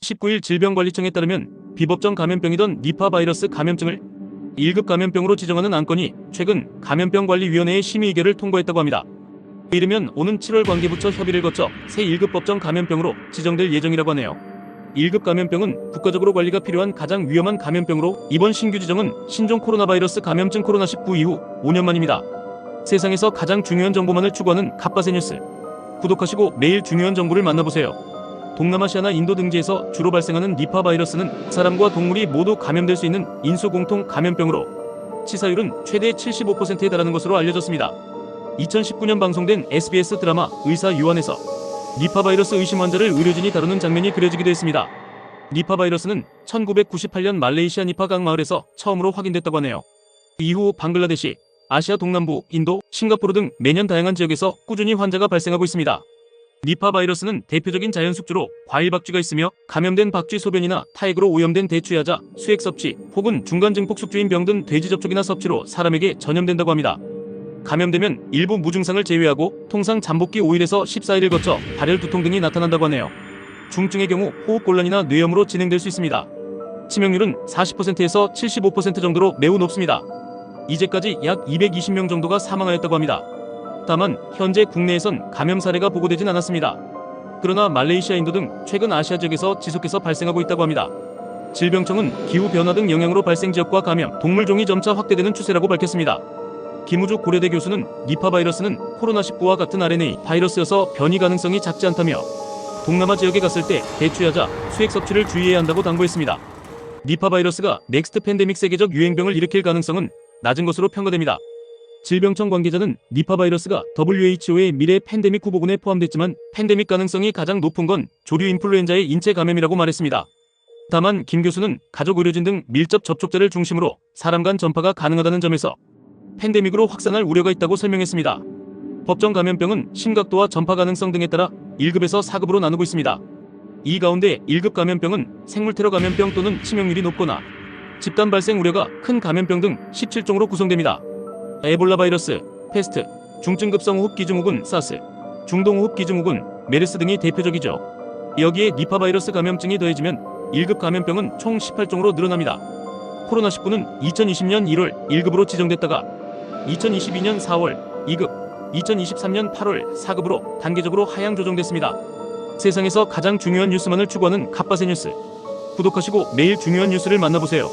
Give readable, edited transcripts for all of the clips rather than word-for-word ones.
19일 질병관리청에 따르면 비법정 감염병이던 니파 바이러스 감염증을 1급 감염병으로 지정하는 안건이 최근 감염병관리위원회의 심의 의결을 통과했다고 합니다. 이르면 오는 7월 관계부처 협의를 거쳐 새 1급 법정 감염병으로 지정될 예정이라고 하네요. 1급 감염병은 국가적으로 관리가 필요한 가장 위험한 감염병으로 이번 신규 지정은 신종 코로나 바이러스 감염증 코로나19 이후 5년 만입니다. 세상에서 가장 중요한 정보만을 추구하는 갓바세 뉴스. 구독하시고 매일 중요한 정보를 만나보세요. 동남아시아나 인도 등지에서 주로 발생하는 니파 바이러스는 사람과 동물이 모두 감염될 수 있는 인수공통 감염병으로 치사율은 최대 75%에 달하는 것으로 알려졌습니다. 2019년 방송된 SBS 드라마 의사 유한에서 니파 바이러스 의심 환자를 의료진이 다루는 장면이 그려지기도 했습니다. 니파 바이러스는 1998년 말레이시아 니파 강 마을에서 처음으로 확인됐다고 하네요. 이후 방글라데시, 아시아 동남부, 인도, 싱가포르 등 매년 다양한 지역에서 꾸준히 환자가 발생하고 있습니다. 니파 바이러스는 대표적인 자연 숙주로 과일 박쥐가 있으며 감염된 박쥐 소변이나 타액으로 오염된 대추야자, 수액 섭취 혹은 중간 증폭 숙주인 병 등 돼지 접촉이나 섭취로 사람에게 전염된다고 합니다. 감염되면 일부 무증상을 제외하고 통상 잠복기 5일에서 14일을 거쳐 발열, 두통 등이 나타난다고 하네요. 중증의 경우 호흡곤란이나 뇌염으로 진행될 수 있습니다. 치명률은 40%에서 75% 정도로 매우 높습니다. 이제까지 약 220명 정도가 사망하였다고 합니다. 다만 현재 국내에선 감염 사례가 보고되진 않았습니다. 그러나 말레이시아, 인도 등 최근 아시아 지역에서 지속해서 발생하고 있다고 합니다. 질병청은 기후변화 등 영향으로 발생 지역과 감염, 동물종이 점차 확대되는 추세라고 밝혔습니다. 김우주 고려대 교수는 니파 바이러스는 코로나19와 같은 RNA 바이러스여서 변이 가능성이 작지 않다며 동남아 지역에 갔을 때 대추야자, 수액 섭취를 주의해야 한다고 당부했습니다. 니파 바이러스가 넥스트 팬데믹 세계적 유행병을 일으킬 가능성은 낮은 것으로 평가됩니다. 질병청 관계자는 니파 바이러스가 WHO의 미래 팬데믹 후보군에 포함됐지만 팬데믹 가능성이 가장 높은 건 조류 인플루엔자의 인체 감염이라고 말했습니다. 다만 김 교수는 가족 의료진 등 밀접 접촉자를 중심으로 사람 간 전파가 가능하다는 점에서 팬데믹으로 확산할 우려가 있다고 설명했습니다. 법정 감염병은 심각도와 전파 가능성 등에 따라 1급에서 4급으로 나누고 있습니다. 이 가운데 1급 감염병은 생물테러 감염병 또는 치명률이 높거나 집단 발생 우려가 큰 감염병 등 17종으로 구성됩니다. 에볼라 바이러스, 패스트, 중증급성 호흡기증후군 사스, 중동호흡기증후군 메르스 등이 대표적이죠. 여기에 니파 바이러스 감염증이 더해지면 1급 감염병은 총 18종으로 늘어납니다. 코로나19는 2020년 1월 1급으로 지정됐다가 2022년 4월 2급, 2023년 8월 4급으로 단계적으로 하향 조정됐습니다. 세상에서 가장 중요한 뉴스만을 추구하는 갓바세 뉴스. 구독하시고 매일 중요한 뉴스를 만나보세요.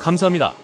감사합니다.